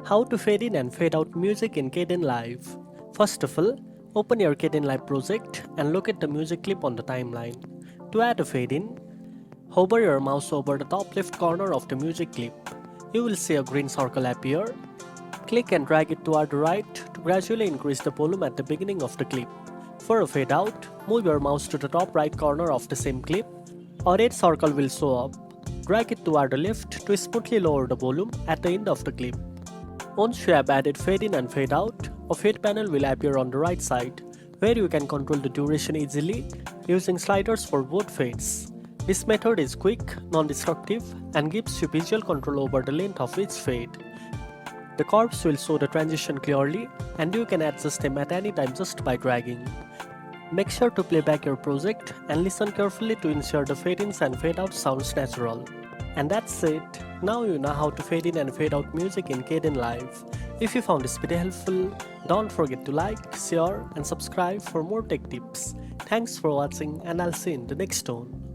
How to fade in and fade out music in Kdenlive. First of all, open your Kdenlive project and look at the music clip on the timeline. To add a fade in, hover your mouse over the top left corner of the music clip. You will see a green circle appear. Click and drag it toward the right to gradually increase the volume at the beginning of the clip. For a fade out, move your mouse to the top right corner of the same clip. A red circle will show up. Drag it toward the left to smoothly lower the volume at the end of the clip. Once you have added fade in and fade out, a fade panel will appear on the right side, where you can control the duration easily using sliders for both fades. This method is quick, non-destructive, and gives you visual control over the length of each fade. The curves will show the transition clearly, and you can adjust them at any time just by dragging. Make sure to play back your project and listen carefully to ensure the fade-ins and fade-outs sounds natural. And that's it. Now you know how to fade in and fade out music in Kdenlive. If you found this video helpful, don't forget to like, share and subscribe for more tech tips. Thanks for watching and I'll see you in the next one.